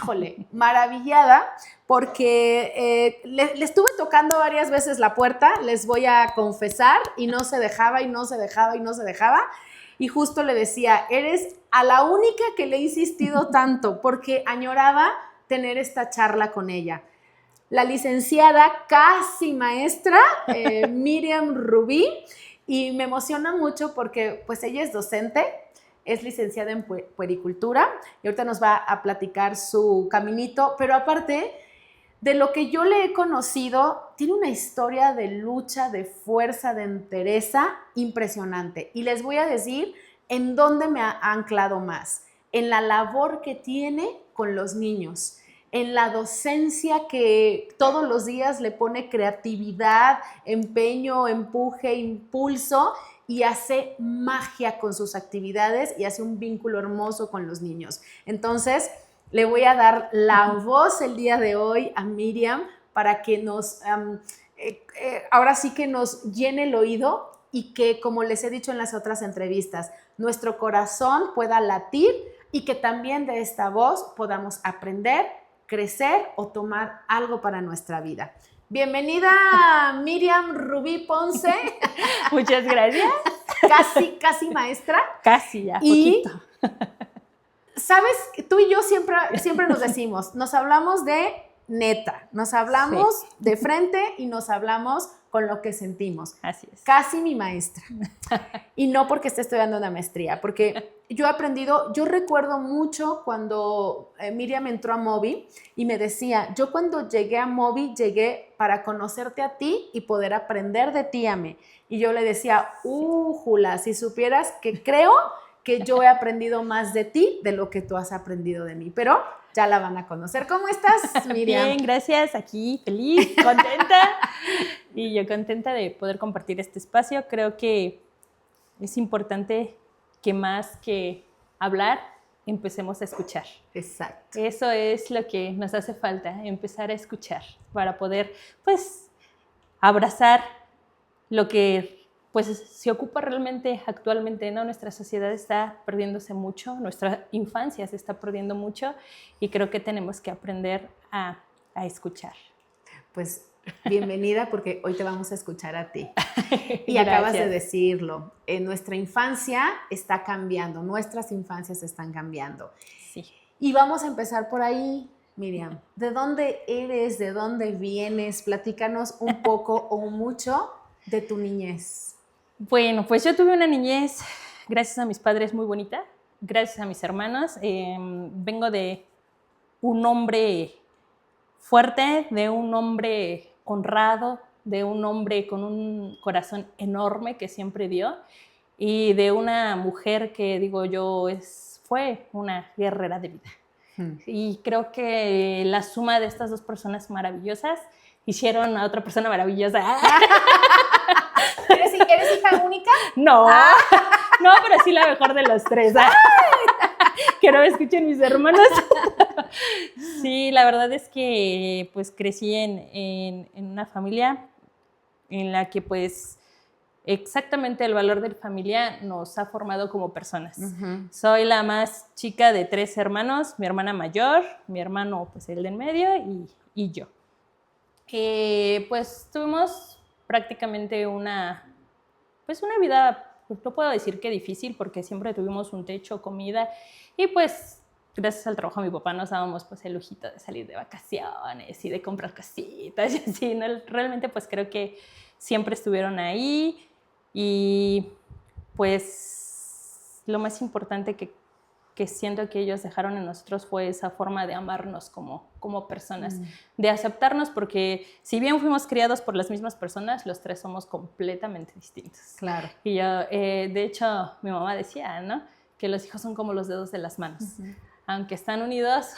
híjole, maravillada, porque le estuve tocando varias veces la puerta, les voy a confesar, y no se dejaba, y no se dejaba, y no se dejaba. Y justo le decía, eres a la única que le he insistido tanto, porque añoraba tener esta charla con ella. La licenciada, casi maestra, Miriam Rubí, y me emociona mucho porque pues ella es docente, es licenciada en puericultura, y ahorita nos va a platicar su caminito, pero aparte de lo que yo le he conocido, tiene una historia de lucha, de fuerza, de entereza impresionante. Y les voy a decir en dónde me ha anclado más, en la labor que tiene con los niños, en la docencia que todos los días le pone creatividad, empeño, empuje, impulso, y hace magia con sus actividades y hace un vínculo hermoso con los niños. Entonces, le voy a dar la voz el día de hoy a Miriam para que ahora sí que nos llene el oído, y que, como les he dicho en las otras entrevistas, nuestro corazón pueda latir, y que también de esta voz podamos aprender, crecer o tomar algo para nuestra vida. Bienvenida, Miriam Rubí Ponce. Muchas gracias. Casi maestra. Casi, ya, poquito. Sabes, tú y yo siempre nos decimos, nos hablamos de neta, nos hablamos de frente, y nos hablamos con lo que sentimos. Así es. Casi mi maestra. Y no porque esté estudiando una maestría, porque yo he aprendido, yo recuerdo mucho cuando Miriam entró a Moby y me decía, yo cuando llegué a Moby llegué para conocerte a ti y poder aprender de ti, Ame. Y yo le decía, Jula, si supieras que creo que yo he aprendido más de ti de lo que tú has aprendido de mí, pero ya la van a conocer. ¿Cómo estás, Miriam? Bien, gracias, aquí feliz, contenta, y yo contenta de poder compartir este espacio. Creo que es importante que más que hablar, empecemos a escuchar. Exacto. Eso es lo que nos hace falta, empezar a escuchar para poder, pues, abrazar lo que pues se ocupa realmente actualmente, ¿no? Nuestra sociedad está perdiéndose mucho, nuestra infancia se está perdiendo mucho, y creo que tenemos que aprender a escuchar. Pues bienvenida, porque hoy te vamos a escuchar a ti. Y Gracias. acabas de decirlo, nuestra infancia está cambiando, nuestras infancias están cambiando. Sí. Y vamos a empezar por ahí, Miriam. ¿De dónde eres? ¿De dónde vienes? Platícanos un poco o mucho de tu niñez. Bueno, pues yo tuve una niñez, gracias a mis padres, muy bonita, gracias a mis hermanos. Vengo de un hombre fuerte, de un hombre honrado, de un hombre con un corazón enorme que siempre dio, y de una mujer que, digo yo, fue una guerrera de vida. Y creo que la suma de estas dos personas maravillosas hicieron a otra persona maravillosa. ¿Eres hija única? No, no, pero sí la mejor de los tres. Que no me escuchen mis hermanos. Sí, la verdad es que pues crecí en una familia en la que pues exactamente el valor de la familia nos ha formado como personas. Uh-huh. Soy la más chica de 3 hermanos, mi hermana mayor, mi hermano pues el de en medio y yo. Pues tuvimos prácticamente una vida, no puedo decir que difícil, porque siempre tuvimos un techo, comida, y pues gracias al trabajo de mi papá nos dábamos pues el lujito de salir de vacaciones y de comprar cositas y así, ¿no? Realmente pues creo que siempre estuvieron ahí, y pues lo más importante que siento que ellos dejaron en nosotros fue esa forma de amarnos como personas, de aceptarnos, porque si bien fuimos criados por las mismas personas, los 3 somos completamente distintos. Claro. Y yo, de hecho, mi mamá decía, ¿no?, que los hijos son como los dedos de las manos. Uh-huh. Aunque están unidos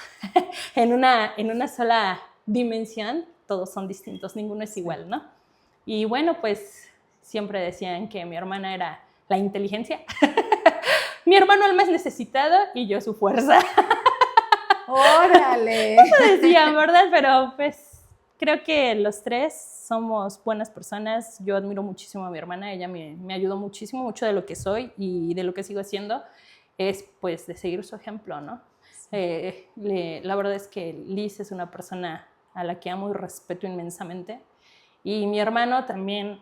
en una sola dimensión, todos son distintos, ninguno es igual, ¿no? Y bueno, pues siempre decían que mi hermana era la inteligencia, mi hermano el más necesitado y yo su fuerza. ¡Órale! Eso decían, ¿verdad? Pero pues creo que los 3 somos buenas personas. Yo admiro muchísimo a mi hermana, ella me ayudó muchísimo, mucho de lo que soy y de lo que sigo haciendo es pues de seguir su ejemplo, ¿no? La verdad es que Liz es una persona a la que amo y respeto inmensamente. Y mi hermano también,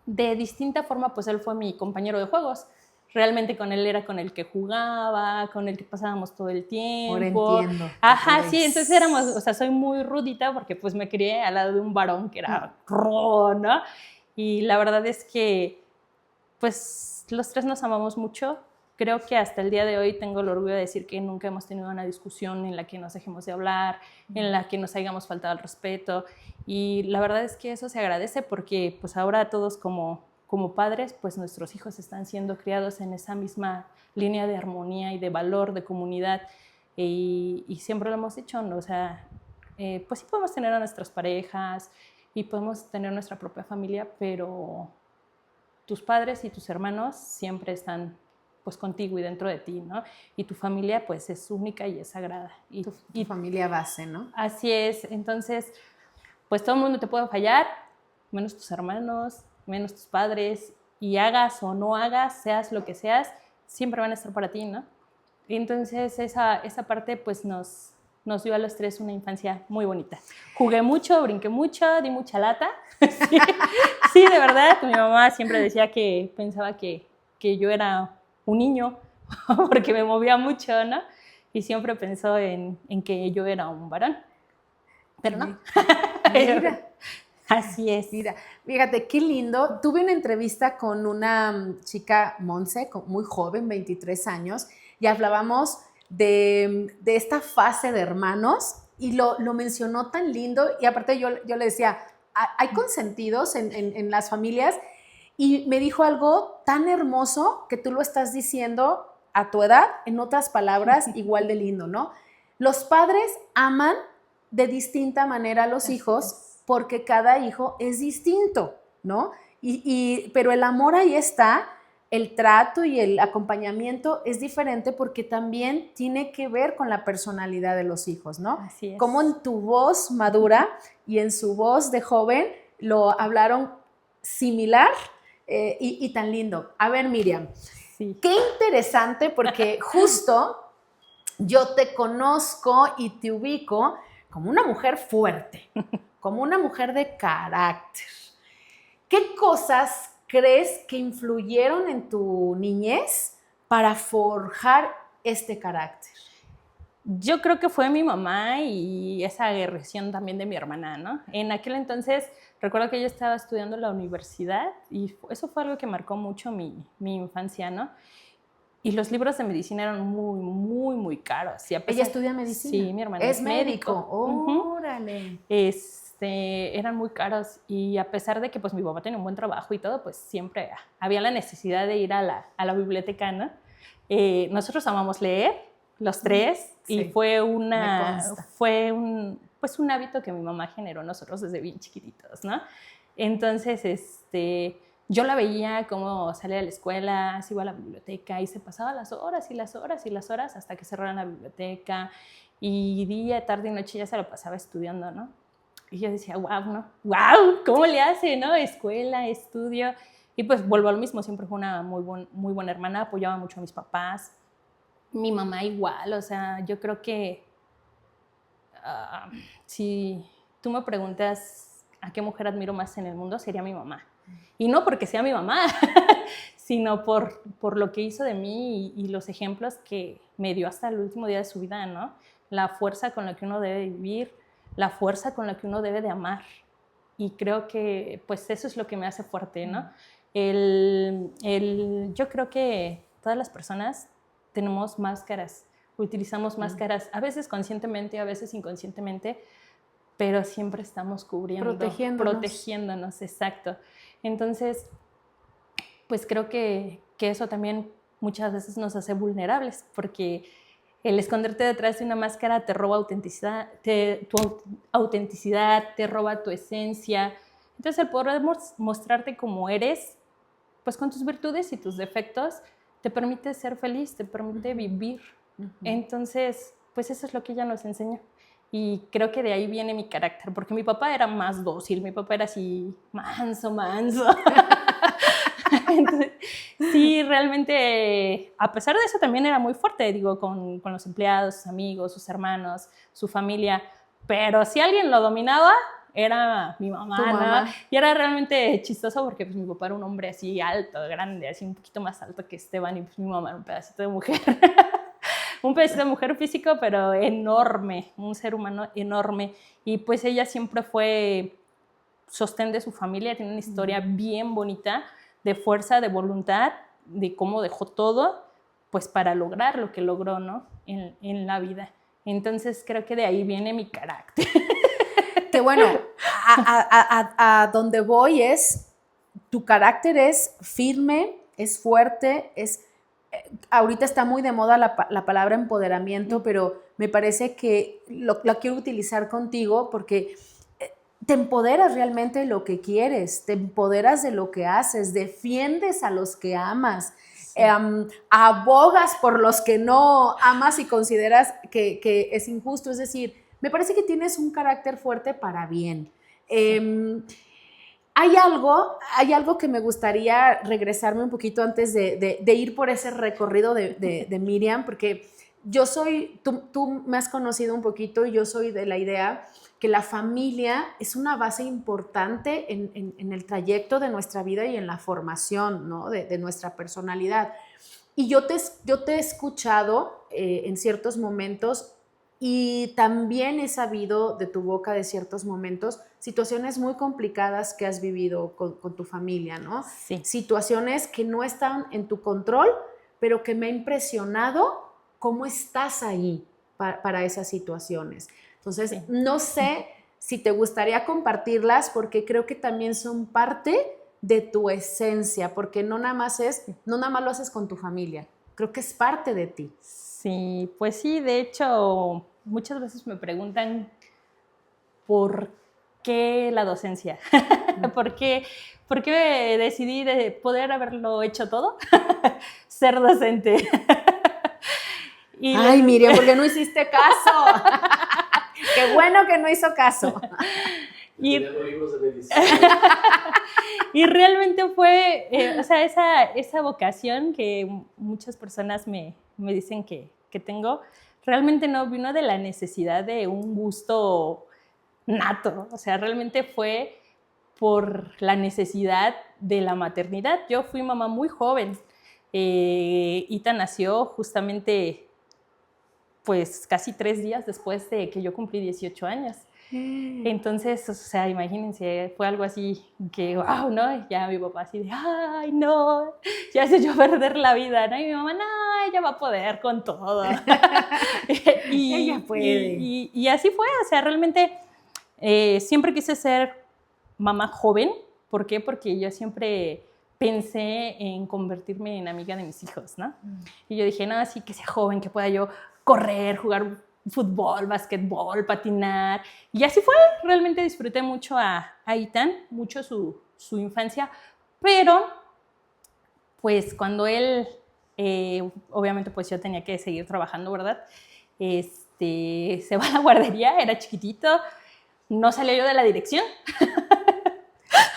de distinta forma, pues él fue mi compañero de juegos. Realmente con él era con el que jugaba, con el que pasábamos todo el tiempo. Ahora entiendo. Ajá, sí, entonces éramos, o sea, soy muy rudita porque pues me crié al lado de un varón que era rudo, ¿no? Y la verdad es que pues los tres nos amamos mucho. Creo que hasta el día de hoy tengo el orgullo de decir que nunca hemos tenido una discusión en la que nos dejemos de hablar, en la que nos hayamos faltado al respeto. Y la verdad es que eso se agradece porque pues ahora todos como padres, pues nuestros hijos están siendo criados en esa misma línea de armonía y de valor, de comunidad. Y siempre lo hemos dicho, ¿no? O sea, pues sí podemos tener a nuestras parejas y podemos tener nuestra propia familia, pero tus padres y tus hermanos siempre están pues contigo y dentro de ti, ¿no? Y tu familia pues es única y es sagrada. Tu familia base, ¿no? Así es. Entonces, pues todo el mundo te puede fallar, menos tus hermanos, menos tus padres, y hagas o no hagas, seas lo que seas, siempre van a estar para ti, ¿no? Y entonces esa parte pues nos dio a los tres una infancia muy bonita. Jugué mucho, brinqué mucho, di mucha lata. Sí, de verdad, mi mamá siempre decía que pensaba que yo era un niño porque me movía mucho, ¿no? Y siempre pensó en que yo era un varón. Pero no. Mira. Así es. Mira, fíjate, qué lindo. Tuve una entrevista con una chica, Monse, muy joven, 23 años, y hablábamos de esta fase de hermanos y lo mencionó tan lindo. Y aparte yo le decía, hay consentidos en las familias, y me dijo algo tan hermoso que tú lo estás diciendo a tu edad, en otras palabras, igual de lindo, ¿no? Los padres aman de distinta manera a los hijos porque cada hijo es distinto, ¿no? Pero el amor ahí está, el trato y el acompañamiento es diferente porque también tiene que ver con la personalidad de los hijos, ¿no? Así es. Como en tu voz madura y en su voz de joven lo hablaron similar y tan lindo. A ver, Miriam, sí. Qué interesante porque justo yo te conozco y te ubico como una mujer fuerte, como una mujer de carácter. ¿Qué cosas crees que influyeron en tu niñez para forjar este carácter? Yo creo que fue mi mamá y esa agresión también de mi hermana, ¿no? En aquel entonces, recuerdo que yo estaba estudiando en la universidad y eso fue algo que marcó mucho mi infancia, ¿no? Y los libros de medicina eran muy, muy, muy caros. Y ¿Ella estudia medicina? Sí, mi hermana es médico. Órale. Eran muy caros y a pesar de que pues mi papá tenía un buen trabajo y todo, pues siempre había la necesidad de ir a la biblioteca, ¿no? Nosotros amamos leer, los tres, sí, y fue un hábito que mi mamá generó en nosotros desde bien chiquititos, ¿no? Entonces, yo la veía cómo salía de la escuela, se iba a la biblioteca y se pasaba las horas y las horas y las horas hasta que cerraran la biblioteca, y día, tarde y noche ya se lo pasaba estudiando, ¿no? Y yo decía, wow, ¿no? ¡Wow! ¿Cómo le hace, no? Escuela, estudio. Y pues vuelvo al mismo, siempre fue una muy buena hermana, apoyaba mucho a mis papás. Mi mamá igual, o sea, yo creo que si tú me preguntas a qué mujer admiro más en el mundo, sería mi mamá. Y no porque sea mi mamá, sino por lo que hizo de mí y los ejemplos que me dio hasta el último día de su vida, ¿no? La fuerza con la que uno debe vivir, la fuerza con la que uno debe de amar. Y creo que pues eso es lo que me hace fuerte, ¿no? Yo creo que todas las personas tenemos máscaras, utilizamos máscaras, a veces conscientemente, a veces inconscientemente, pero siempre estamos cubriendo, protegiéndonos, exacto. Entonces, pues creo que eso también muchas veces nos hace vulnerables, porque el esconderte detrás de una máscara te roba autenticidad, tu autenticidad, te roba tu esencia. Entonces, el poder mostrarte como eres, pues con tus virtudes y tus defectos, te permite ser feliz, te permite vivir. Entonces, pues eso es lo que ella nos enseña. Y creo que de ahí viene mi carácter, porque mi papá era más dócil, mi papá era así manso. Entonces, sí, realmente, a pesar de eso también era muy fuerte, digo, con los empleados, sus amigos, sus hermanos, su familia, pero si alguien lo dominaba, era mi mamá, ¿no? Y era realmente chistoso porque pues, mi papá era un hombre así alto, grande, así un poquito más alto que Esteban, y pues mi mamá era un pedacito de mujer. Un pedacito de mujer físico, pero enorme, un ser humano enorme. Y pues ella siempre fue sostén de su familia, tiene una historia bien bonita de fuerza, de voluntad, de cómo dejó todo, pues para lograr lo que logró, ¿no? En la vida. Entonces creo que de ahí viene mi carácter. Que bueno, a donde voy es, tu carácter es firme, es fuerte, ahorita está muy de moda la palabra empoderamiento, pero me parece que lo quiero utilizar contigo porque te empoderas realmente de lo que quieres, te empoderas de lo que haces, defiendes a los que amas, sí. Abogas por los que no amas y consideras que es injusto. Es decir, me parece que tienes un carácter fuerte para bien. Sí. Hay algo que me gustaría regresarme un poquito antes de ir por ese recorrido de Miriam, porque tú me has conocido un poquito y yo soy de la idea que la familia es una base importante en el trayecto de nuestra vida y en la formación, ¿no? de nuestra personalidad. Y yo te he escuchado en ciertos momentos y también he sabido de tu boca de ciertos momentos situaciones muy complicadas que has vivido con tu familia, ¿no? Sí. Situaciones que no están en tu control, pero que me ha impresionado cómo estás ahí para esas situaciones. Entonces, sí. No sé si te gustaría compartirlas porque creo que también son parte de tu esencia, porque no nada más lo haces con tu familia, creo que es parte de ti. Sí, pues sí, de hecho, muchas veces me preguntan por qué la docencia, ¿Por qué decidí de poder haberlo hecho todo, ser docente. Ay, Miriam, ¿por qué no hiciste caso? Qué bueno que no hizo caso. Y realmente fue, o sea, esa vocación que muchas personas me dicen que tengo, realmente no vino de la necesidad de un gusto nato, o sea, realmente fue por la necesidad de la maternidad. Yo fui mamá muy joven. Ita nació justamente, pues, casi 3 días después de que yo cumplí 18 años. Entonces, o sea, imagínense, fue algo así que, wow, ¿no? Ya mi papá así de, ay, no, ya se echó a perder la vida, ¿no? Y mi mamá, no, ella va a poder con todo. Ella puede. Y así fue, o sea, realmente siempre quise ser mamá joven. ¿Por qué? Porque yo siempre pensé en convertirme en amiga de mis hijos, ¿no? Y yo dije, no, así que sea joven, que pueda yo correr, jugar fútbol, básquetbol, patinar. Y así fue, realmente disfruté mucho a Ethan, mucho su infancia, pero pues cuando él, obviamente pues yo tenía que seguir trabajando, ¿verdad? Se va a la guardería, era chiquitito, no salía yo de la dirección.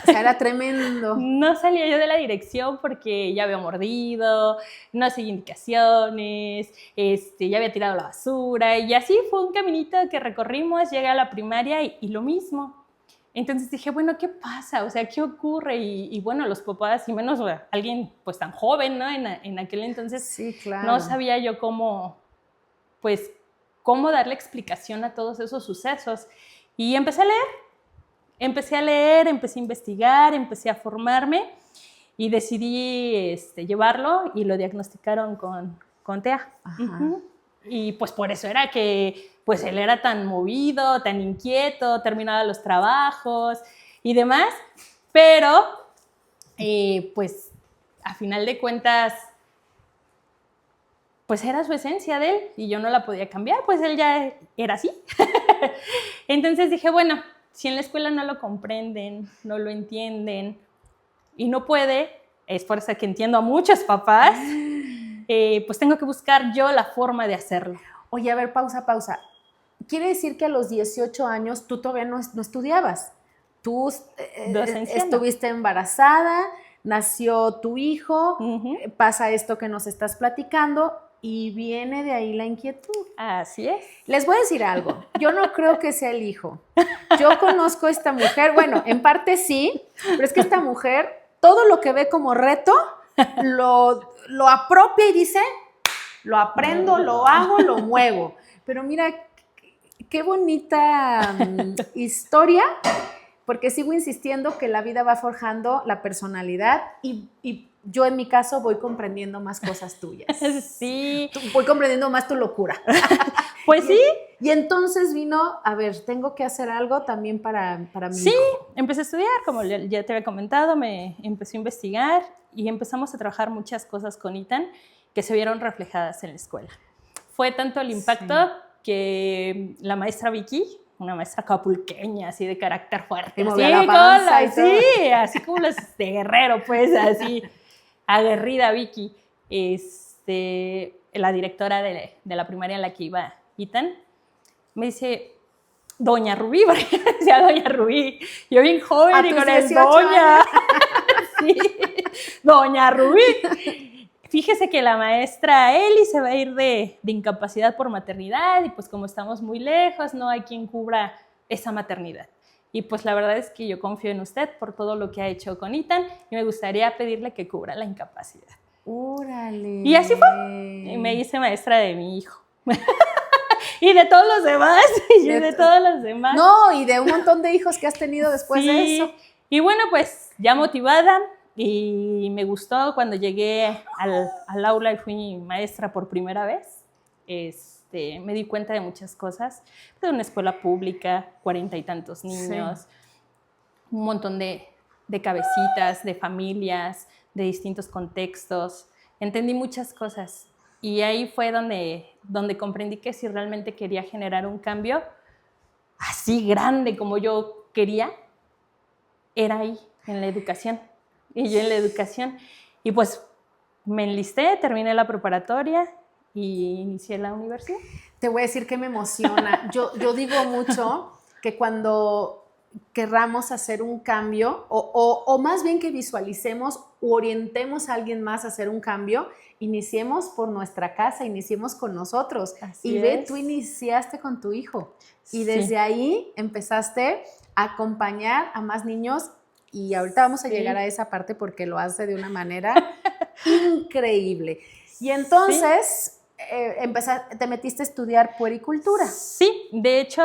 O sea, era tremendo. No salía yo de la dirección porque ya había mordido, no seguía indicaciones, ya había tirado la basura, y así fue un caminito que recorrimos, llegué a la primaria y lo mismo. Entonces dije, bueno, ¿qué pasa? O sea, ¿qué ocurre? Y bueno, los papás, y menos alguien pues tan joven, ¿no? En aquel entonces, sí, claro. No sabía yo cómo darle explicación a todos esos sucesos. Y empecé a leer, empecé a investigar, empecé a formarme y decidí llevarlo y lo diagnosticaron con TEA. Y pues por eso era que pues él era tan movido, tan inquieto, terminaba los trabajos y demás, pero pues a final de cuentas pues era su esencia de él y yo no la podía cambiar, pues él ya era así. Entonces dije, bueno, si en la escuela no lo comprenden, no lo entienden y no puede, es por eso que entiendo a muchos papás, pues tengo que buscar yo la forma de hacerlo. Oye, a ver, pausa. Quiere decir que a los 18 años tú todavía no estudiabas. Tú estuviste embarazada, nació tu hijo, pasa esto que nos estás platicando y viene de ahí la inquietud. Así es. Les voy a decir algo, yo no creo que sea el hijo. Yo conozco a esta mujer, bueno, en parte sí, pero es que esta mujer, todo lo que ve como reto, lo apropia y dice, lo aprendo, lo hago, lo muevo. Pero mira, qué bonita historia, porque sigo insistiendo que la vida va forjando la personalidad y yo en mi caso voy comprendiendo más cosas tuyas. Sí. Voy comprendiendo más tu locura. Pues sí. Y entonces vino, a ver, tengo que hacer algo también para mí. Sí, empecé a estudiar, como ya te había comentado, me empecé a investigar y empezamos a trabajar muchas cosas con Ethan que se vieron reflejadas en la escuela. Fue tanto el impacto que la maestra Vicky, una maestra acapulqueña, así de carácter fuerte, así como las de Guerrero, pues, así, aguerrida Vicky, la directora de la primaria en la que iba Ethan, me dice, Doña Rubí, porque me decía Doña Rubí, yo bien joven y con el Doña, sí, Doña Rubí. Fíjese que la maestra Eli se va a ir de incapacidad por maternidad y pues como estamos muy lejos, no hay quien cubra esa maternidad. Y pues la verdad es que yo confío en usted por todo lo que ha hecho con Ethan y me gustaría pedirle que cubra la incapacidad. ¡Órale! Y así fue. Y me hice maestra de mi hijo. Y de todos los demás. No, y de un montón de hijos que has tenido después de eso. Y bueno, pues ya motivada. Y me gustó cuando llegué al aula y fui maestra por primera vez. Me di cuenta de muchas cosas. De una escuela pública, 40 y tantos niños, un montón de cabecitas, de familias, de distintos contextos. Entendí muchas cosas. Y ahí fue donde comprendí que si realmente quería generar un cambio así grande como yo quería, era ahí, en la educación. Y yo en la educación. Y pues me enlisté, terminé la preparatoria y inicié la universidad. Te voy a decir que me emociona. Yo digo mucho que cuando querramos hacer un cambio, o más bien que visualicemos o orientemos a alguien más a hacer un cambio, iniciemos por nuestra casa, iniciemos con nosotros. Así ve, es. tú iniciaste con tu hijo y Sí. desde ahí empezaste a acompañar a más niños. Y ahorita vamos a llegar a esa parte porque lo hace de una manera increíble. Y entonces te metiste a estudiar puericultura. Sí, de hecho,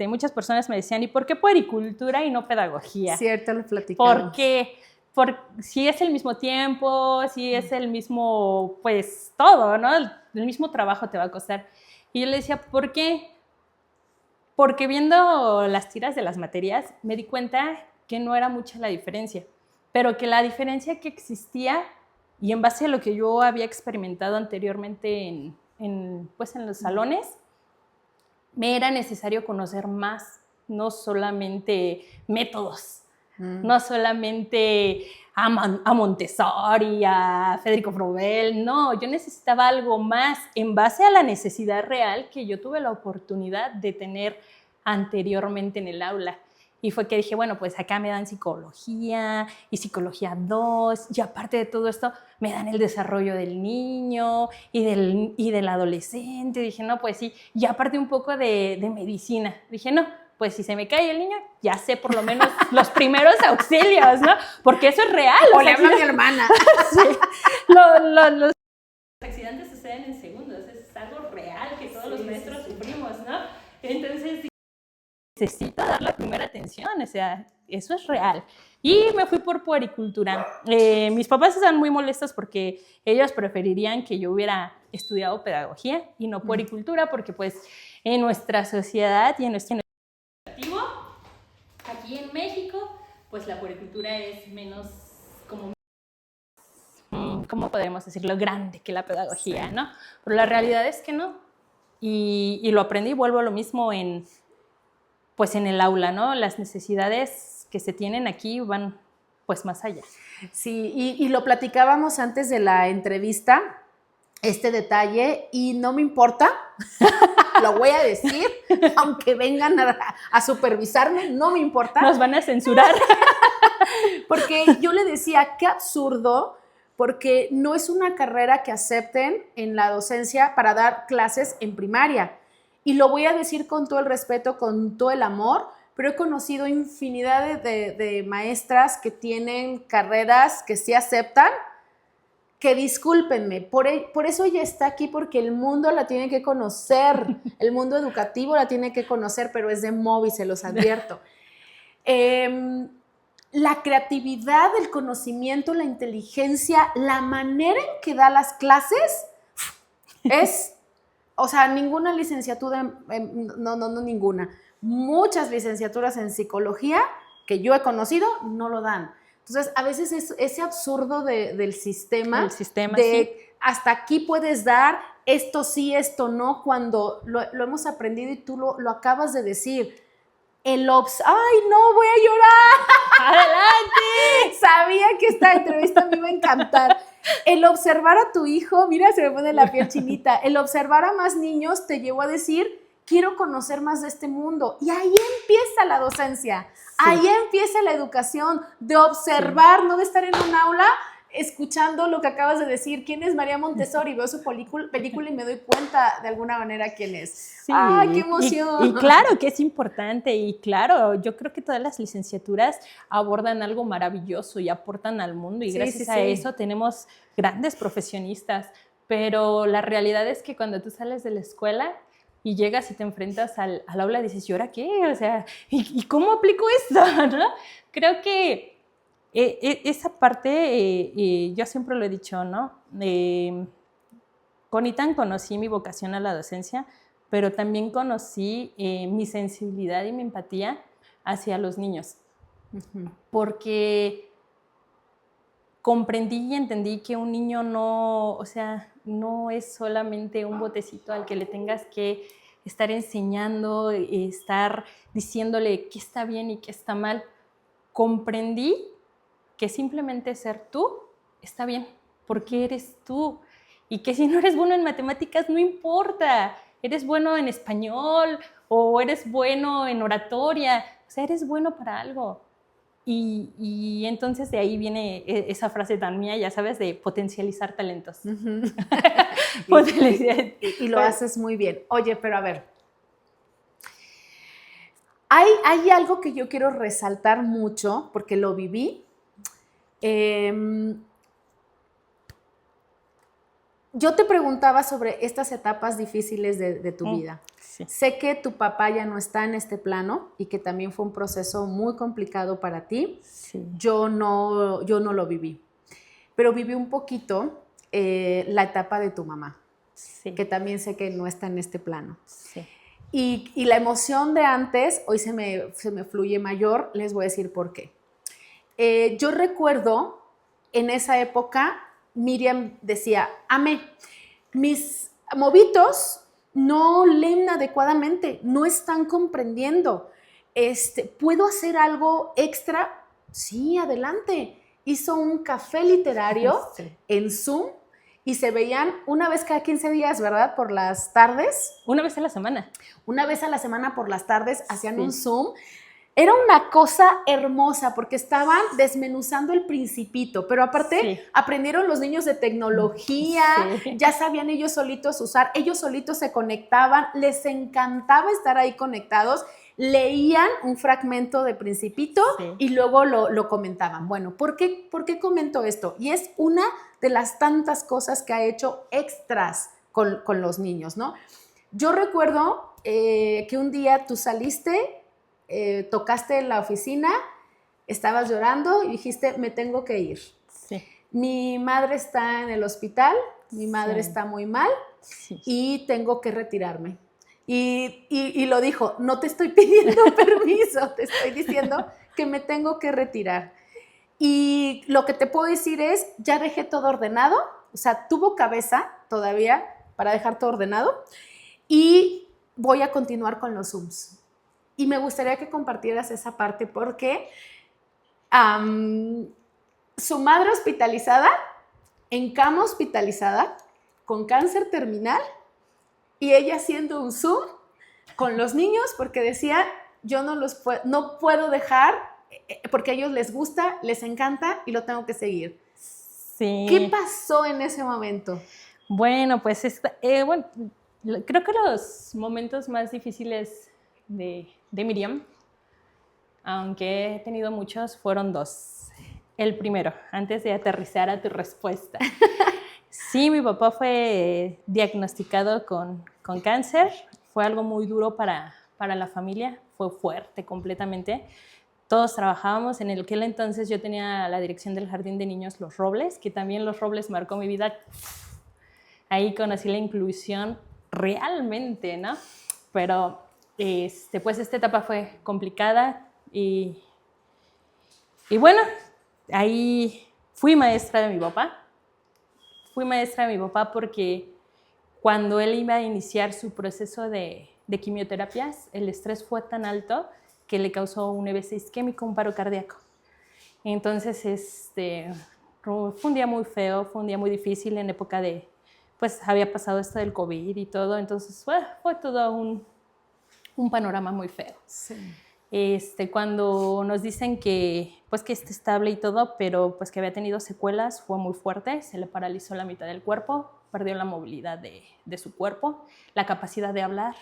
muchas personas me decían, ¿y por qué puericultura y no pedagogía? Cierto, lo platicamos. Porque si es el mismo tiempo, si es el mismo, pues todo, ¿no? El mismo trabajo te va a costar. Y yo le decía, ¿por qué? Porque viendo las tiras de las materias me di cuenta que no era mucha la diferencia, pero que la diferencia que existía, y en base a lo que yo había experimentado anteriormente en los salones, me era necesario conocer más, no solamente métodos, no solamente a Montessori, a Federico Frovel, no, yo necesitaba algo más en base a la necesidad real que yo tuve la oportunidad de tener anteriormente en el aula. Y fue que dije, bueno, pues acá me dan psicología y psicología 2 y aparte de todo esto me dan el desarrollo del niño y del adolescente. Dije, no, pues sí. Y aparte un poco de medicina. Dije, no, pues si se me cae el niño, ya sé por lo menos los primeros auxilios, ¿no? Porque eso es real. O le hablo a mi hermana. Sí. Los accidentes suceden en segundos. Es algo real que todos los maestros sufrimos, ¿no? Entonces necesito dar la primera atención, o sea, eso es real. Y me fui por puericultura. Mis papás están muy molestos porque ellos preferirían que yo hubiera estudiado pedagogía y no puericultura, porque pues en nuestra sociedad y en nuestro educativo, aquí en México, pues la puericultura es menos como, ¿cómo podemos decirlo? Grande que la pedagogía, ¿no? Pero la realidad es que no. Y lo aprendí, vuelvo a lo mismo en el aula, ¿no? Las necesidades que se tienen aquí van pues más allá. Sí, y lo platicábamos antes de la entrevista, este detalle, y no me importa, lo voy a decir, aunque vengan a supervisarme, no me importa. Nos van a censurar. Porque yo le decía, qué absurdo, porque no es una carrera que acepten en la docencia para dar clases en primaria. Y lo voy a decir con todo el respeto, con todo el amor, pero he conocido infinidad de maestras que tienen carreras que sí aceptan, que discúlpenme, por eso ella está aquí, porque el mundo la tiene que conocer, el mundo educativo la tiene que conocer, pero es de móvil, se los advierto. La creatividad, el conocimiento, la inteligencia, la manera en que da las clases es, o sea, ninguna licenciatura, no ninguna, muchas licenciaturas en psicología que yo he conocido no lo dan. Entonces, a veces es ese absurdo del sistema, sí. Hasta aquí puedes dar, esto sí, esto no, cuando lo hemos aprendido y tú lo acabas de decir. ¡Ay, no, voy a llorar! ¡Adelante! Sabía que esta entrevista me iba a encantar. El observar a tu hijo, mira, se me pone la piel chinita, el observar a más niños te llevó a decir, quiero conocer más de este mundo. Y ahí empieza la docencia, ahí empieza la educación, de observar, no de estar en un aula escuchando lo que acabas de decir. ¿Quién es María Montessori? Veo su película y me doy cuenta de alguna manera quién es. Sí. ¡Ay, qué emoción! Y claro que es importante, y claro, yo creo que todas las licenciaturas abordan algo maravilloso y aportan al mundo, y gracias a eso tenemos grandes profesionistas, pero la realidad es que cuando tú sales de la escuela y llegas y te enfrentas al aula, dices, ¿y ahora qué? O sea, ¿y cómo aplico esto? ¿No? Creo que esa parte, yo siempre lo he dicho, ¿no? Con Ethan conocí mi vocación a la docencia, pero también conocí mi sensibilidad y mi empatía hacia los niños. Porque comprendí y entendí que un niño no es solamente un botecito al que le tengas que estar enseñando, estar diciéndole qué está bien y qué está mal. Comprendí que simplemente ser tú está bien, porque eres tú. Y que si no eres bueno en matemáticas, no importa. Eres bueno en español o eres bueno en oratoria. O sea, eres bueno para algo. Y entonces de ahí viene esa frase tan mía, ya sabes, de potencializar talentos. Y lo haces muy bien. Oye, pero a ver, hay algo que yo quiero resaltar mucho, porque lo viví. Yo te preguntaba sobre estas etapas difíciles de tu vida. Sí. Sé que tu papá ya no está en este plano y que también fue un proceso muy complicado para ti. Sí. Yo no lo viví, pero viví un poquito la etapa de tu mamá, sí, que también sé que no está en este plano. Sí. Y la emoción de antes, hoy se me fluye mayor, les voy a decir por qué. Yo recuerdo en esa época, Miriam decía, mis movitos no leen adecuadamente, no están comprendiendo. ¿Puedo hacer algo extra? Sí, adelante. Hizo un café literario en Zoom y se veían una vez cada 15 días, ¿verdad? Por las tardes. Una vez a la semana. Una vez a la semana por las tardes hacían un Zoom. Era una cosa hermosa porque estaban desmenuzando El Principito, pero aparte aprendieron los niños de tecnología, ya sabían ellos solitos usar, ellos solitos se conectaban, les encantaba estar ahí conectados, leían un fragmento de Principito y luego lo comentaban. Bueno, ¿por qué comento esto? Y es una de las tantas cosas que ha hecho extras con los niños, ¿no? Yo recuerdo que un día tú saliste, tocaste en la oficina, estabas llorando y dijiste, me tengo que ir. Sí. Mi madre está en el hospital, mi madre está muy mal y tengo que retirarme. Y lo dijo, no te estoy pidiendo permiso, te estoy diciendo que me tengo que retirar. Y lo que te puedo decir es, ya dejé todo ordenado, o sea, tuvo cabeza todavía para dejar todo ordenado y voy a continuar con los Zooms. Y me gustaría que compartieras esa parte porque su madre hospitalizada, en cama hospitalizada, con cáncer terminal, y ella haciendo un Zoom con los niños porque decía, yo no puedo dejar porque a ellos les gusta, les encanta y lo tengo que seguir. Sí. ¿Qué pasó en ese momento? Bueno, pues bueno, creo que los momentos más difíciles de Miriam, aunque he tenido muchos, fueron dos. El primero, antes de aterrizar a tu respuesta. Sí, mi papá fue diagnosticado con cáncer. Fue algo muy duro para la familia. Fue fuerte completamente. Todos trabajábamos. En aquel entonces yo tenía la dirección del Jardín de Niños Los Robles, que también Los Robles marcó mi vida. Ahí conocí la inclusión realmente, ¿no? Pero pues esta etapa fue complicada y bueno, ahí fui maestra de mi papá. Fui maestra de mi papá porque cuando él iba a iniciar su proceso de quimioterapias, el estrés fue tan alto que le causó un EBC isquémico, un paro cardíaco. Entonces, fue un día muy feo, fue un día muy difícil en época de, pues había pasado esto del COVID y todo, entonces fue todo un panorama muy feo. Sí. Cuando nos dicen que está estable y todo, pero pues que había tenido secuelas, fue muy fuerte, se le paralizó la mitad del cuerpo, perdió la movilidad de su cuerpo, la capacidad de hablar,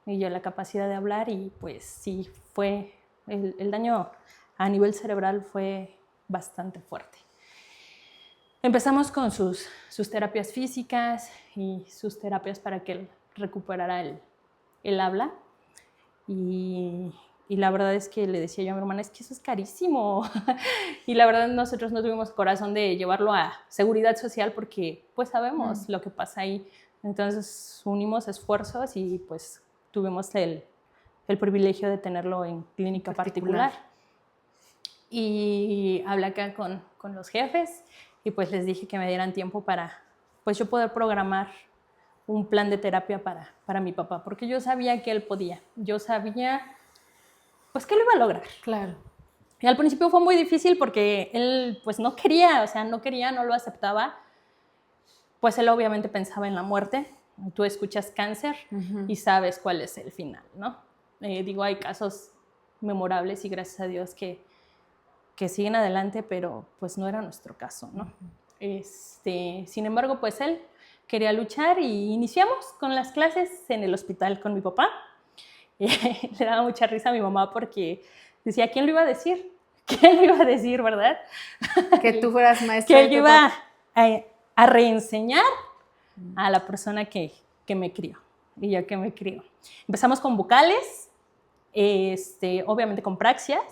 y pues sí, fue el daño a nivel cerebral fue bastante fuerte. Empezamos con sus terapias físicas y sus terapias para que él recuperara el habla. Y la verdad es que le decía yo a mi hermana, es que eso es carísimo. Y la verdad nosotros no tuvimos corazón de llevarlo a seguridad social porque pues sabemos lo que pasa ahí. Entonces unimos esfuerzos y pues tuvimos el privilegio de tenerlo en clínica particular. Y hablé acá con los jefes y pues les dije que me dieran tiempo para pues yo poder programar un plan de terapia para mi papá, porque yo sabía que él podía, yo sabía pues que lo iba a lograr. Claro. Y al principio fue muy difícil porque él pues no quería, no lo aceptaba, pues él obviamente pensaba en la muerte. Tú escuchas cáncer y sabes cuál es el final, ¿no? Hay casos memorables y gracias a Dios que siguen adelante, pero pues no era nuestro caso, ¿no? Sin embargo, pues él quería luchar y iniciamos con las clases en el hospital con mi papá. Le daba mucha risa a mi mamá porque decía, ¿quién lo iba a decir? ¿Quién lo iba a decir, verdad? Que tú fueras maestra. Que yo iba a reenseñar a la persona que me crió y yo que me crió. Empezamos con vocales, obviamente con praxias.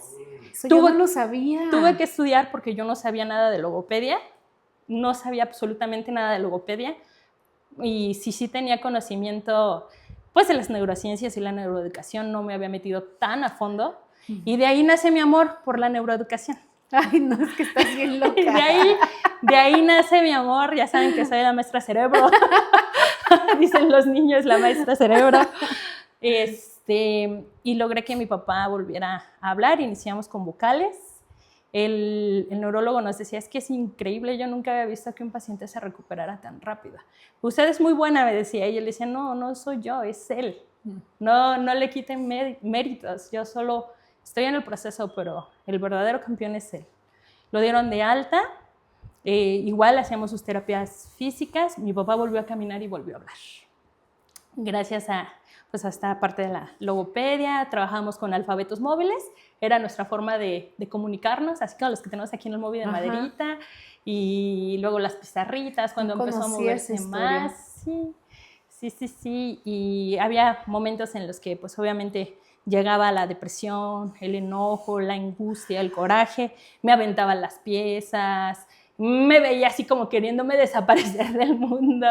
Eso yo no lo sabía. Tuve que estudiar porque yo no sabía nada de logopedia, no sabía absolutamente nada de logopedia y sí tenía conocimiento pues de las neurociencias y la neuroeducación, no me había metido tan a fondo y de ahí nace mi amor por la neuroeducación. Ay, no, es que estás bien loca. de ahí nace mi amor, ya saben que soy la maestra cerebro, dicen los niños, la maestra cerebro. Y logré que mi papá volviera a hablar, iniciamos con vocales. El neurólogo nos decía, es que es increíble, yo nunca había visto que un paciente se recuperara tan rápido. Usted es muy buena, me decía, y él decía, no soy yo, es él. No le quiten méritos, yo solo estoy en el proceso, pero el verdadero campeón es él. Lo dieron de alta, igual hacíamos sus terapias físicas, mi papá volvió a caminar y volvió a hablar. Gracias a esta parte de la logopedia, trabajamos con alfabetos móviles, era nuestra forma de comunicarnos, así como los que tenemos aquí en el móvil de maderita, y luego las pizarritas, cuando empezó a moverse más. Sí, y había momentos en los que pues obviamente llegaba la depresión, el enojo, la angustia, el coraje, me aventaban las piezas, me veía así como queriéndome desaparecer del mundo.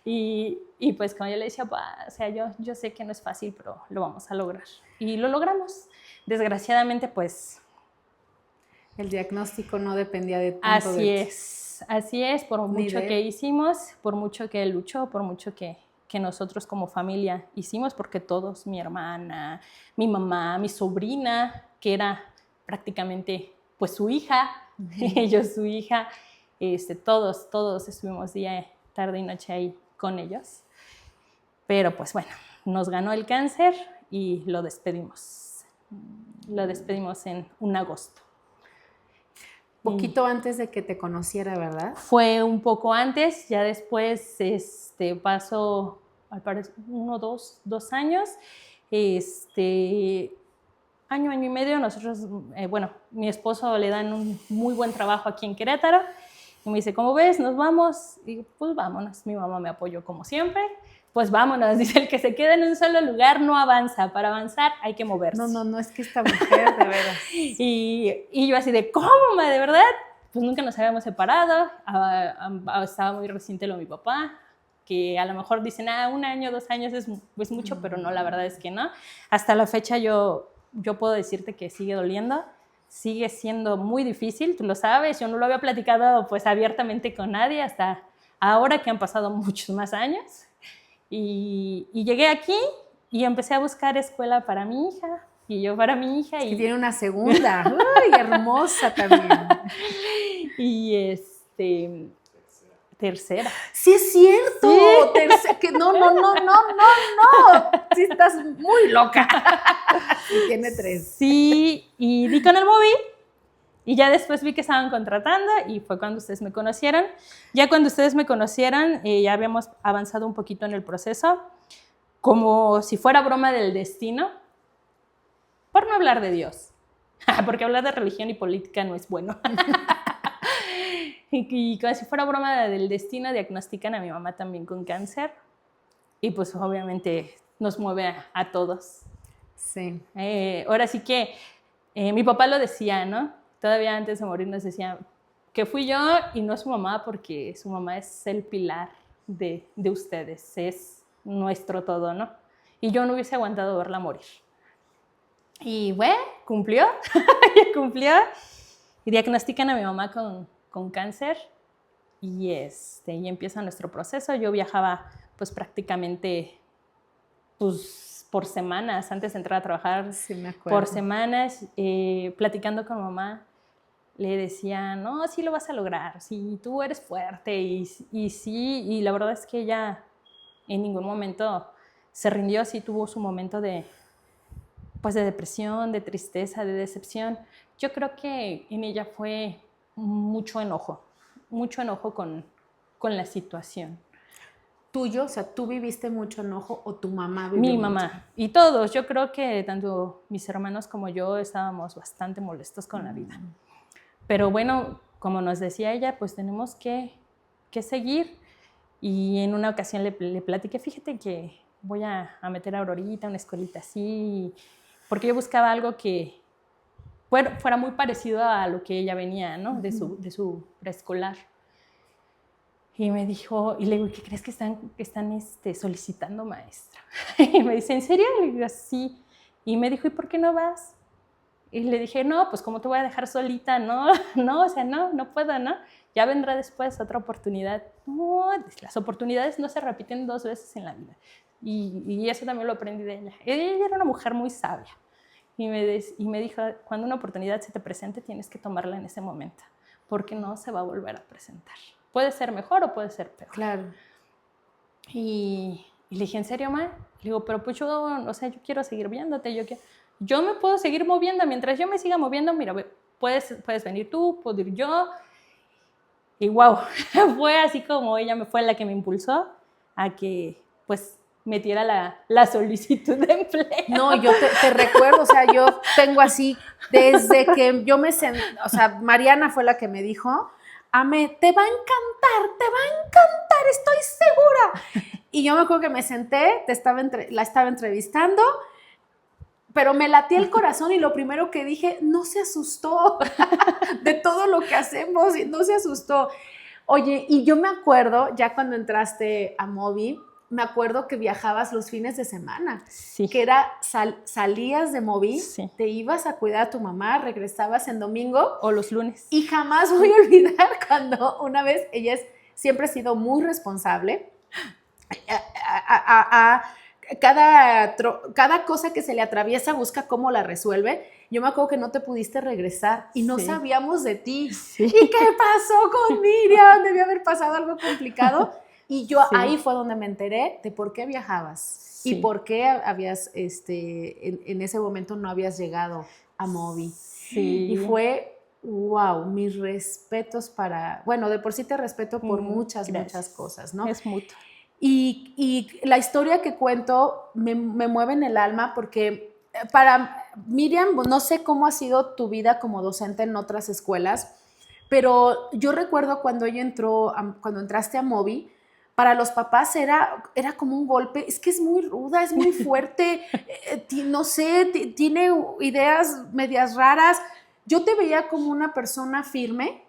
Y pues como yo le decía, yo sé que no es fácil, pero lo vamos a lograr. Y lo logramos. Desgraciadamente, pues... El diagnóstico no dependía de tanto Así es, por mucho que hicimos, por mucho que luchó, por mucho que nosotros como familia hicimos, porque todos, mi hermana, mi mamá, mi sobrina, que era prácticamente pues su hija, yo su hija, todos estuvimos día, tarde y noche ahí con ellos. Pero pues bueno, nos ganó el cáncer y lo despedimos. Lo despedimos en un agosto. Poquito antes de que te conociera, ¿verdad? Fue un poco antes, ya después pasó, al parecer, 2 años. Año y medio, nosotros, mi esposo le dan un muy buen trabajo aquí en Querétaro. Y me dice, ¿cómo ves? ¿Nos vamos? Y pues vámonos. Mi mamá me apoyó como siempre. Pues vámonos. Dice, el que se queda en un solo lugar no avanza. Para avanzar hay que moverse. No, es que esta mujer, de veras. y yo así de, ¿cómo, ma? ¿De verdad? Pues nunca nos habíamos separado. Estaba muy reciente lo de mi papá, que a lo mejor dicen, 1 año, 2 años es mucho, pero no, la verdad es que no. Hasta la fecha yo puedo decirte que sigue doliendo. Sigue siendo muy difícil, tú lo sabes, yo no lo había platicado pues abiertamente con nadie hasta ahora que han pasado muchos más años. Y llegué aquí y empecé a buscar escuela para mi hija y yo para mi hija. Y tiene una segunda, ¡uy, hermosa también! Y tercera. ¡Sí es cierto! Sí. No. Sí estás muy loca. Y tiene 3. Sí, y di con el móvil y ya después vi que estaban contratando y fue cuando ustedes me conocieron. Ya cuando ustedes me conocieran, ya habíamos avanzado un poquito en el proceso, como si fuera broma del destino, por no hablar de Dios, porque hablar de religión y política no es bueno. Y como si fuera broma del destino, diagnostican a mi mamá también con cáncer y pues obviamente nos mueve a todos. Sí. Ahora sí que mi papá lo decía, ¿no? Todavía antes de morir nos decía que fui yo y no su mamá, porque su mamá es el pilar de ustedes, es nuestro todo, ¿no? Y yo no hubiese aguantado verla morir. Y bueno, cumplió, y diagnostican a mi mamá con cáncer y empieza nuestro proceso. Yo viajaba pues prácticamente pues por semanas, antes de entrar a trabajar, sí, me acuerdo. por semanas, platicando con mamá, le decía, no, sí lo vas a lograr, sí, tú eres fuerte, y sí, y la verdad es que ella en ningún momento se rindió, sí tuvo su momento de depresión, de tristeza, de decepción. Yo creo que en ella fue mucho enojo con la situación. ¿Tuyo? O sea, ¿tú viviste mucho enojo o tu mamá vivió Mi mucho? mamá y todos. Yo creo que tanto mis hermanos como yo estábamos bastante molestos con la vida. Pero bueno, como nos decía ella, pues tenemos que seguir. Y en una ocasión le platiqué, fíjate que voy a meter a Aurorita a una escuelita así, porque yo buscaba algo que fuera muy parecido a lo que ella venía, ¿no? De su preescolar. Y me dijo, y le digo, ¿qué crees que están solicitando, maestra? Y me dice, ¿en serio? Le digo, sí. Y me dijo, ¿y por qué no vas? Y le dije, no, pues ¿cómo te voy a dejar solita? No, o sea, no puedo, ¿no? Ya vendrá después otra oportunidad. No, las oportunidades no se repiten 2 veces en la vida. Y eso también lo aprendí de ella. Ella era una mujer muy sabia. Y me dijo, cuando una oportunidad se te presente, tienes que tomarla en ese momento, porque no se va a volver a presentar. Puede ser mejor o puede ser peor. Claro. Y le dije, ¿en serio, ma? Le digo, pero pues yo quiero seguir viéndote. Yo me puedo seguir moviendo. Mientras yo me siga moviendo, mira, puedes venir tú, puedo ir yo. Y wow, fue así como ella fue la que me impulsó a que pues metiera la solicitud de empleo. No, yo te recuerdo, o sea, yo tengo así, desde que yo me senté, o sea, Mariana fue la que me dijo, Ame, te va a encantar, estoy segura. Y yo me acuerdo que me senté, la estaba entrevistando, pero me latía el corazón y lo primero que dije, no se asustó de todo lo que hacemos, y no se asustó. Oye, y yo me acuerdo, ya cuando entraste a Movi, me acuerdo que viajabas los fines de semana, sí. Que era, salías de Movi, sí. Te ibas a cuidar a tu mamá, regresabas en domingo. O los lunes. Y jamás voy a olvidar cuando una vez, ella siempre ha sido muy responsable, cada cosa que se le atraviesa busca cómo la resuelve. Yo me acuerdo que no te pudiste regresar y no sabíamos de ti. Sí. ¿Y qué pasó con Miriam? Debió haber pasado algo complicado. Y yo ahí fue donde me enteré de por qué viajabas y por qué habías, en ese momento no habías llegado a Moby. Sí. Y fue, wow, mis respetos bueno, de por sí te respeto por muchas cosas, ¿no? Es mutuo. Y la historia que cuento me mueve en el alma porque para Miriam, no sé cómo ha sido tu vida como docente en otras escuelas, pero yo recuerdo cuando cuando entraste a Moby, para los papás era como un golpe, es que es muy ruda, es muy fuerte, no sé, tiene ideas medias raras. Yo te veía como una persona firme,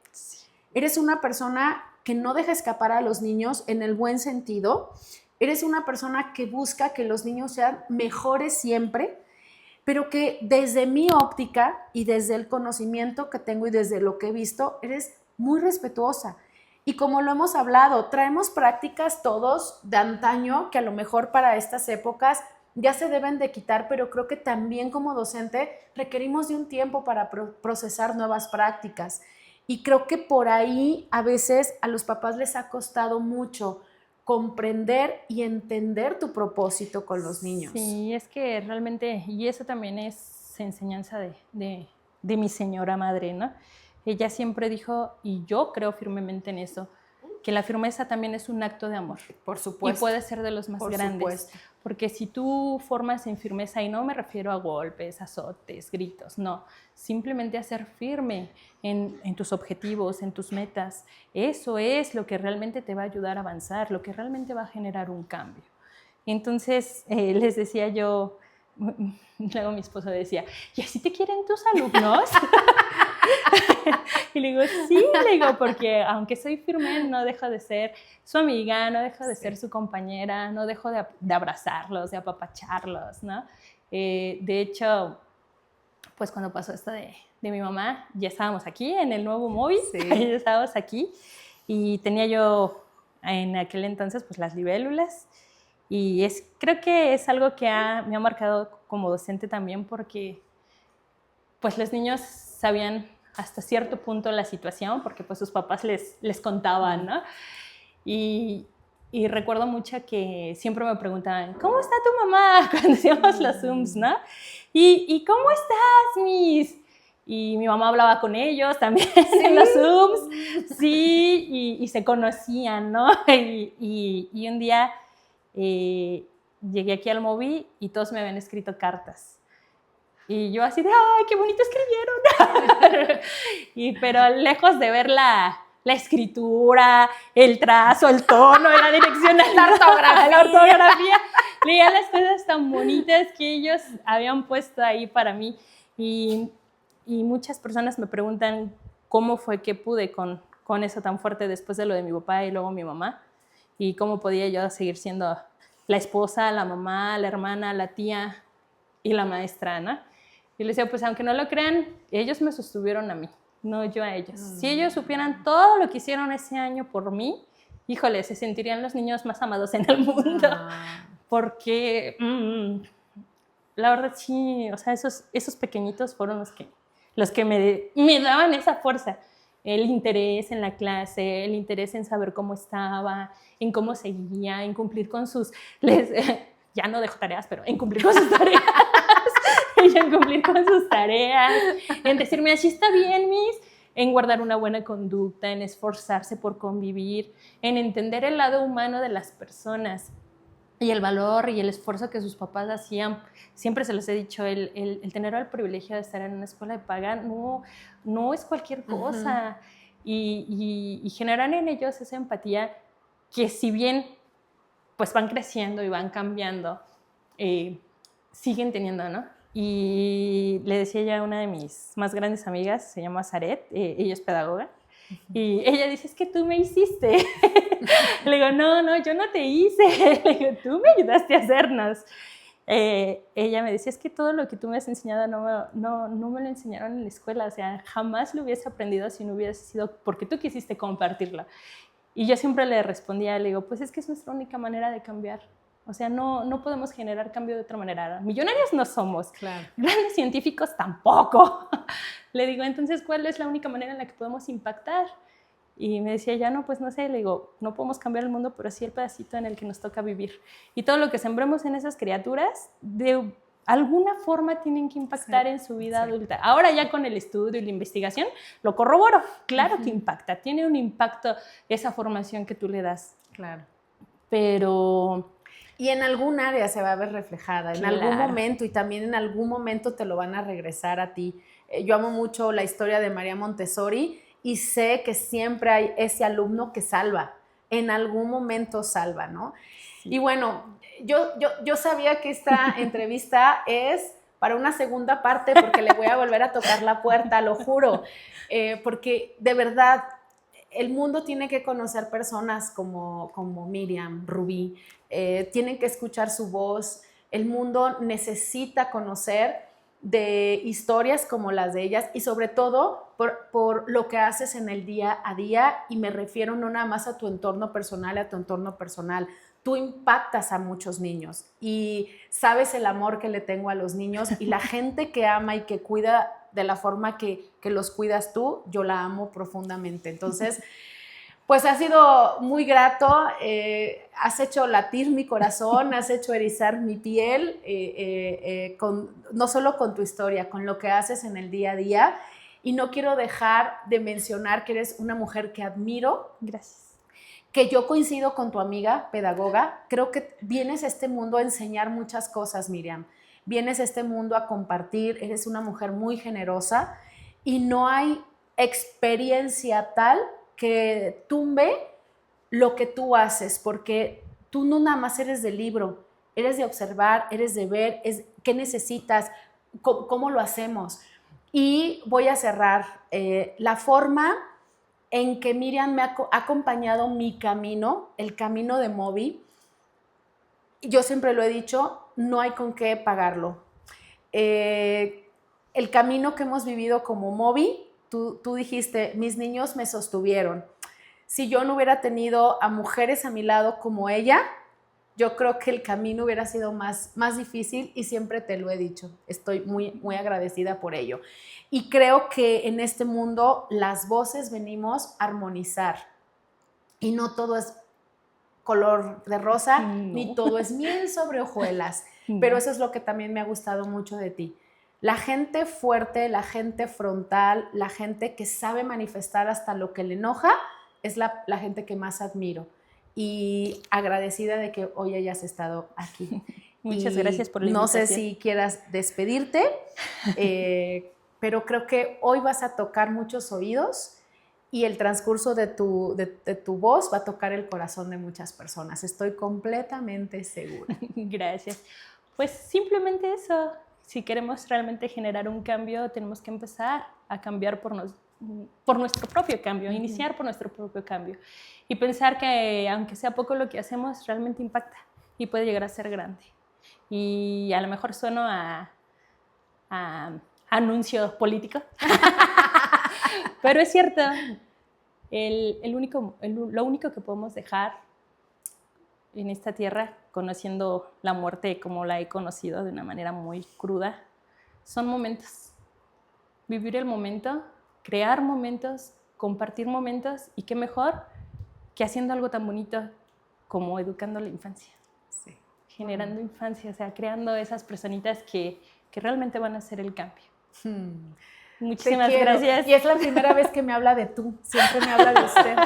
eres una persona que no deja escapar a los niños en el buen sentido, eres una persona que busca que los niños sean mejores siempre, pero que desde mi óptica y desde el conocimiento que tengo y desde lo que he visto, eres muy respetuosa. Y como lo hemos hablado, traemos prácticas todos de antaño que a lo mejor para estas épocas ya se deben de quitar, pero creo que también como docente requerimos de un tiempo para procesar nuevas prácticas. Y creo que por ahí a veces a los papás les ha costado mucho comprender y entender tu propósito con los niños. Sí, es que realmente, y eso también es enseñanza de mi señora madre, ¿no? Ella siempre dijo, y yo creo firmemente en eso, que la firmeza también es un acto de amor. Por supuesto. Y puede ser de los más grandes. Supuesto. Porque si tú formas en firmeza, y no me refiero a golpes, azotes, gritos, no. Simplemente a ser firme en tus objetivos, en tus metas. Eso es lo que realmente te va a ayudar a avanzar, lo que realmente va a generar un cambio. Entonces, les decía yo, luego mi esposo decía, ¿y así te quieren tus alumnos? Y le digo, sí, porque aunque soy firme, no dejo de ser su amiga, no dejo de ser su compañera, no dejo de abrazarlos, de apapacharlos, ¿no? De hecho, pues cuando pasó esto de mi mamá, ya estábamos aquí en el nuevo móvil, ya estábamos aquí, y tenía yo en aquel entonces pues las libélulas, y creo que es algo que me ha marcado como docente también, porque pues los niños sabían hasta cierto punto la situación, porque pues sus papás les contaban, ¿no? Y recuerdo mucho que siempre me preguntaban, ¿cómo está tu mamá? Cuando hacíamos los Zooms, ¿no? ¿Y cómo estás, Miss? Y mi mamá hablaba con ellos también en los Zooms, sí, y se conocían, ¿no? Y un día llegué aquí al móvil y todos me habían escrito cartas. Y yo así de, ¡ay, qué bonito escribieron! Pero lejos de ver la escritura, el trazo, el tono, la dirección, la ortografía, leía las cosas tan bonitas que ellos habían puesto ahí para mí. Y muchas personas me preguntan cómo fue que pude con eso tan fuerte después de lo de mi papá y luego mi mamá, y cómo podía yo seguir siendo la esposa, la mamá, la hermana, la tía y la maestra, ¿no? Y les decía, pues aunque no lo crean, ellos me sostuvieron a mí, no yo a ellos. Si ellos supieran todo lo que hicieron ese año por mí, híjole, se sentirían los niños más amados en el mundo. Porque la verdad sí, o sea, esos pequeñitos fueron los que me daban esa fuerza. El interés en la clase, el interés en saber cómo estaba, en cómo seguía, en cumplir con ya no dejo tareas, pero en cumplir con sus tareas. En cumplir con sus tareas, en decirme, así está bien, Miss, en guardar una buena conducta, en esforzarse por convivir, en entender el lado humano de las personas y el valor y el esfuerzo que sus papás hacían. Siempre se los he dicho, el tener el privilegio de estar en una escuela de paga no es cualquier cosa. Y generar en ellos esa empatía que, si bien pues van creciendo y van cambiando, siguen teniendo, ¿no? Y le decía ya a una de mis más grandes amigas, se llama Zaret, ella es pedagoga, y ella dice, es que tú me hiciste. Le digo, no, yo no te hice. Le digo, tú me ayudaste a hacernos. Ella me decía, es que todo lo que tú me has enseñado no me lo enseñaron en la escuela, o sea, jamás lo hubiese aprendido si no hubiese sido porque tú quisiste compartirlo. Y yo siempre le respondía, le digo, pues es que es nuestra única manera de cambiar. O sea, no podemos generar cambio de otra manera. Millonarios no somos, claro. Grandes científicos tampoco. Le digo, entonces, ¿cuál es la única manera en la que podemos impactar? Y me decía, ya no, pues no sé, le digo, no podemos cambiar el mundo, pero sí el pedacito en el que nos toca vivir. Y todo lo que sembremos en esas criaturas, de alguna forma tienen que impactar Sí, en su vida sí. adulta. Ahora ya con el estudio y la investigación lo corroboro, claro que impacta, tiene un impacto esa formación que tú le das, Claro. pero Y en algún área se va a ver reflejada, en algún claro. momento, y también en algún momento te lo van a regresar a ti. Yo amo mucho la historia de María Montessori y sé que siempre hay ese alumno que salva, en algún momento salva, ¿no? Sí. Y bueno, yo sabía que esta entrevista es para una segunda parte porque le voy a volver a tocar la puerta, lo juro, porque de verdad el mundo tiene que conocer personas como Miriam, Rubí, tienen que escuchar su voz, el mundo necesita conocer de historias como las de ellas y sobre todo por lo que haces en el día a día, y me refiero no nada más a tu entorno personal, tú impactas a muchos niños y sabes el amor que le tengo a los niños y la gente que ama y que cuida de la forma que los cuidas tú, yo la amo profundamente. Entonces, pues ha sido muy grato, has hecho latir mi corazón, has hecho erizar mi piel, no solo con tu historia, con lo que haces en el día a día. Y no quiero dejar de mencionar que eres una mujer que admiro. Gracias. Que yo coincido con tu amiga pedagoga, creo que vienes a este mundo a enseñar muchas cosas, Miriam. Vienes a este mundo a compartir, eres una mujer muy generosa y no hay experiencia tal que tumbe lo que tú haces, porque tú no nada más eres de libro, eres de observar, eres de ver, qué necesitas, cómo lo hacemos. Y voy a cerrar la forma en que Miriam me ha acompañado mi camino, el camino de Moby. Yo siempre lo he dicho, no hay con qué pagarlo. El camino que hemos vivido como Moby, tú dijiste, mis niños me sostuvieron. Si yo no hubiera tenido a mujeres a mi lado como ella, yo creo que el camino hubiera sido más difícil y siempre te lo he dicho. Estoy muy, muy agradecida por ello. Y creo que en este mundo las voces venimos a armonizar y no todo es color de rosa, No. ni todo es miel sobre hojuelas. No. Pero eso es lo que también me ha gustado mucho de ti. La gente fuerte, la gente frontal, la gente que sabe manifestar hasta lo que le enoja, es la gente que más admiro. Y agradecida de que hoy hayas estado aquí. Muchas gracias por la No invitación. sé si quieras despedirte, pero creo que hoy vas a tocar muchos oídos y el transcurso de tu voz va a tocar el corazón de muchas personas. Estoy completamente segura. Gracias. Pues simplemente eso. Si queremos realmente generar un cambio, tenemos que empezar a cambiar por nuestro propio cambio, iniciar por nuestro propio cambio y pensar que aunque sea poco lo que hacemos, realmente impacta y puede llegar a ser grande. Y a lo mejor sueno a anuncio político, pero es cierto, lo único que podemos dejar en esta tierra, conociendo la muerte como la he conocido de una manera muy cruda, son momentos. Vivir el momento, crear momentos, compartir momentos, y qué mejor que haciendo algo tan bonito como educando la infancia. Sí. Generando infancia, o sea, creando esas personitas que realmente van a hacer el cambio. Muchísimas gracias. Y es la primera vez que me habla de tú, siempre me habla de usted.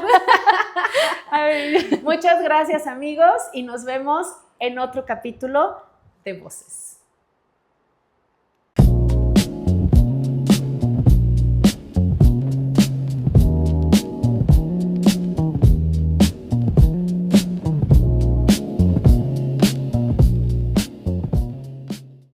Muchas gracias, amigos, y nos vemos en otro capítulo de Voces.